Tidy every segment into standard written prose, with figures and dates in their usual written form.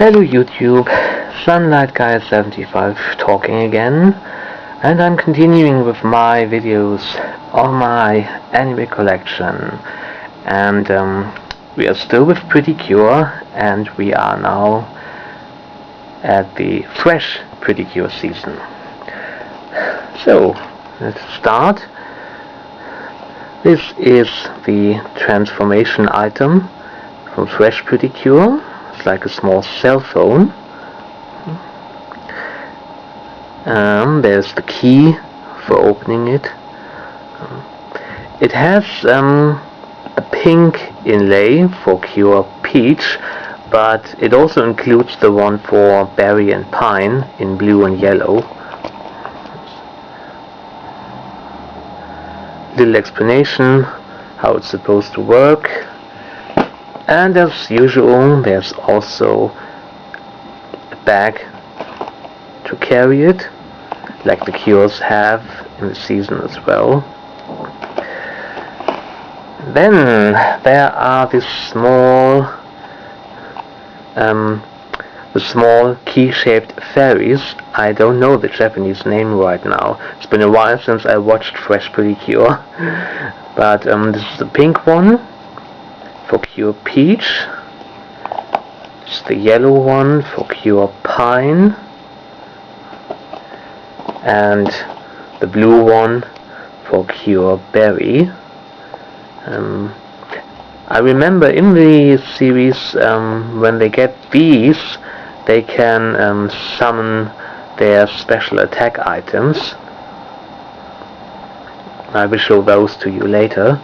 Hello YouTube, Sunlight Guy 75 talking again, and I'm continuing with my videos on my anime collection, and we are still with Pretty Cure, and we are now at the fresh Pretty Cure season. So let's start. This is the transformation item from Fresh Pretty Cure. It's like a small cell phone. There's the key for opening it. It has a pink inlay for Cure Peach, but it also includes the one for Berry and Pine in blue and yellow. Little explanation how it's supposed to work. And as usual, there's also a bag to carry it, like the Cures have in the season as well. Then there are these small key-shaped fairies. I don't know the Japanese name right now. It's been a while since I watched Fresh Pretty Cure. But this is the pink one for Cure Peach. It's the yellow one for Cure Pine. And the blue one for Cure Berry. I remember in the series, when they get these, they can summon their special attack items. I will show those to you later.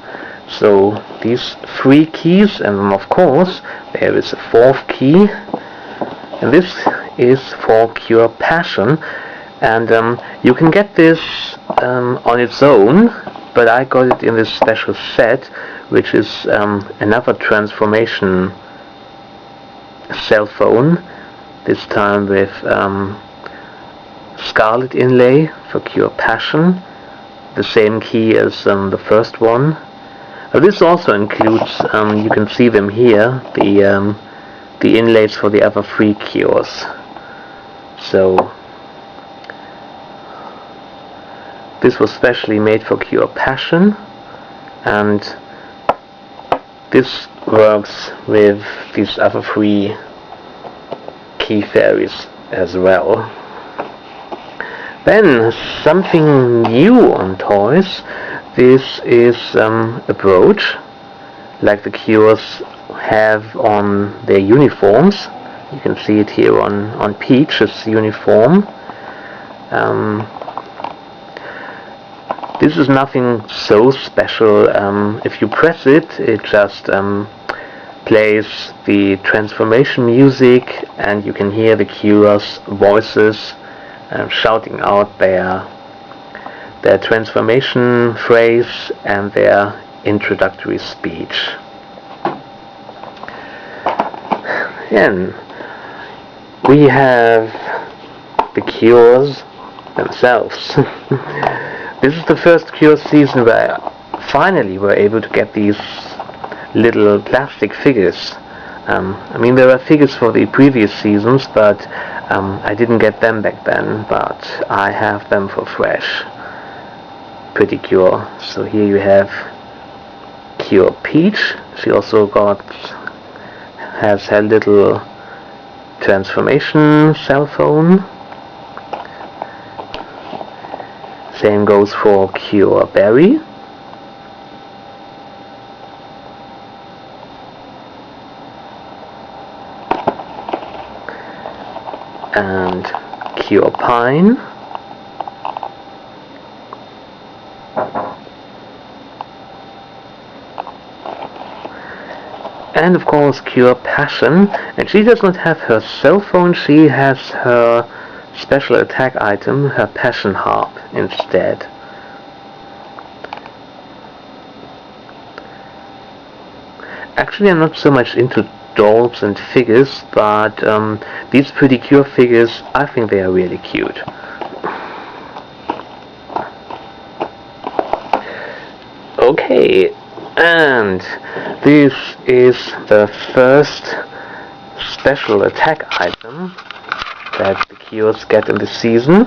So these 3 keys, and of course there is a 4th key, and this is for Cure Passion, and you can get this on its own, but I got it in this special set, which is another transformation cell phone, this time with Scarlet inlay for Cure Passion, the same key as the first one. This also includes, you can see them here, the inlays for the other 3 cures. So this was specially made for Cure Passion, and this works with these other 3 key fairies as well. Then something new on toys. This is a brooch, like the Cures have on their uniforms. You can see it here on Peach's uniform. This is nothing so special. If you press it, it just plays the transformation music, and you can hear the Cures' voices shouting out their transformation phrase and their introductory speech. Then we have the Cures themselves. This is the first Cure season where I finally were able to get these little plastic figures. I mean, there were figures for the previous seasons, but I didn't get them back then, but I have them for Fresh Pretty Cure. So here you have Cure Peach. She also has her little transformation cell phone. Same goes for Cure Berry. And Cure Pine. And of course Cure Passion. And she does not have her cell phone, she has her special attack item, her Passion Harp, instead. Actually, I'm not so much into dolls and figures, but these Pretty Cure figures, I think they are really cute. Okay, and this is the first special attack item that the Kios get in the season.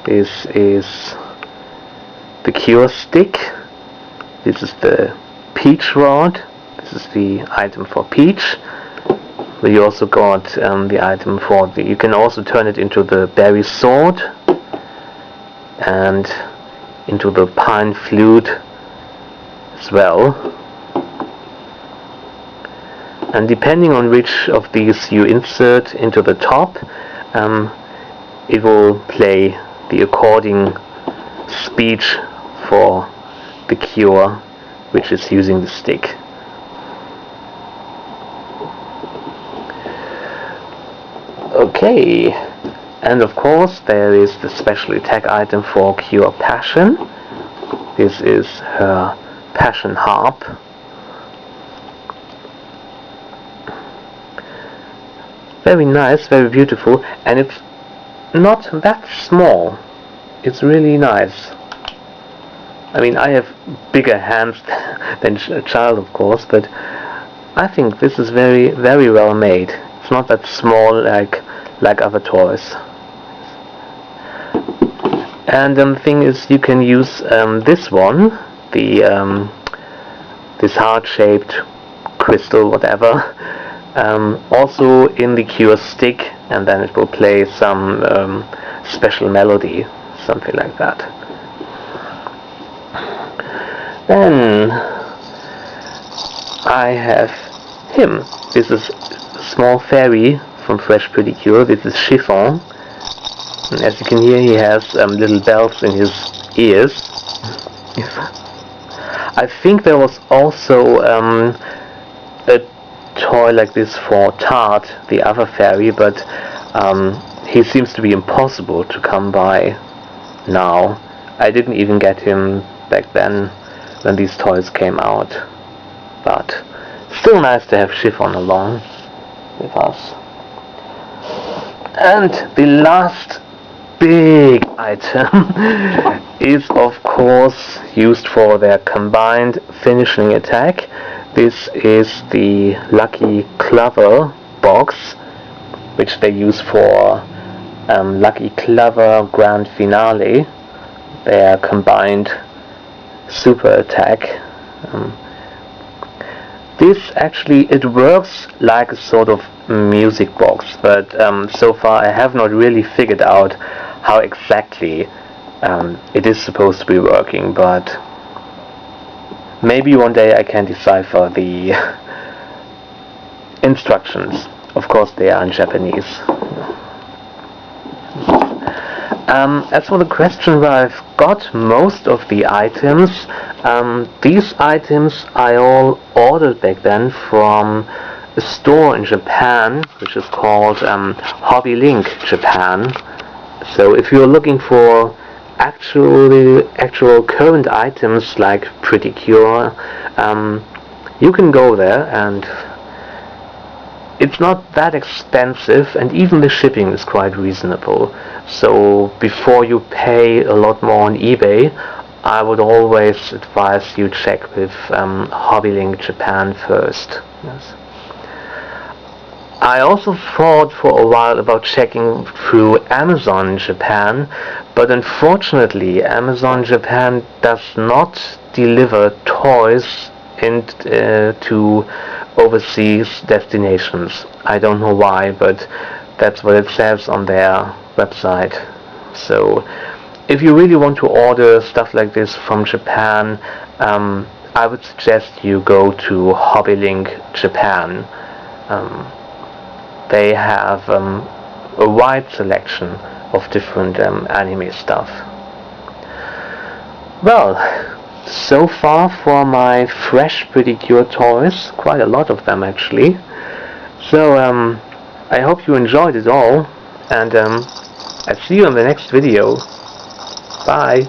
This is the Kios stick. This is the Peach rod. This is the item for Peach. We also got the item for the... You can also turn it into the berry sword and into the pine flute as well. And depending on which of these you insert into the top, it will play the according speech for the cure, which is using the stick. Okay, and of course there is the special attack item for Cure Passion. This is her Passion Harp. Very nice, very beautiful, and it's not that small. It's really nice. I mean, I have bigger hands than a child, of course, but I think this is very, very well made. It's not that small like other toys. And the thing is, you can use this one, the this heart-shaped crystal, whatever, also in the Cure stick, and then it will play some special melody, something like that. Then I have him. This is a small fairy from Fresh Pretty Cure. This is Chiffon. And as you can hear, he has little bells in his ears. I think there was also a toy like this for Tart, the other fairy, but he seems to be impossible to come by now. I didn't even get him back then when these toys came out, but still nice to have Chiffon along with us. And the last big item is of course used for their combined finishing attack. This is the Lucky Clover box, which they use for Lucky Clover Grand Finale, their combined super attack. This actually, it works like a sort of music box, but so far I have not really figured out how exactly it is supposed to be working, but maybe one day I can decipher the instructions. Of course they are in Japanese. As for the question where I've got most of the items, these items I all ordered back then from a store in Japan, which is called Hobby Link Japan. So if you're looking for actual current items like Pretty Cure, you can go there, and it's not that expensive, and even the shipping is quite reasonable. So before you pay a lot more on eBay, I would always advise you check with Hobby Link Japan first. Yes. I also thought for a while about checking through Amazon Japan, but unfortunately Amazon Japan does not deliver toys to overseas destinations. I don't know why, but that's what it says on their website. So if you really want to order stuff like this from Japan, I would suggest you go to Hobby Link Japan. They have a wide selection of different anime stuff. Well, so far for my Fresh Pretty Cure toys, quite a lot of them actually. So I hope you enjoyed it all, and I'll see you in the next video. Bye!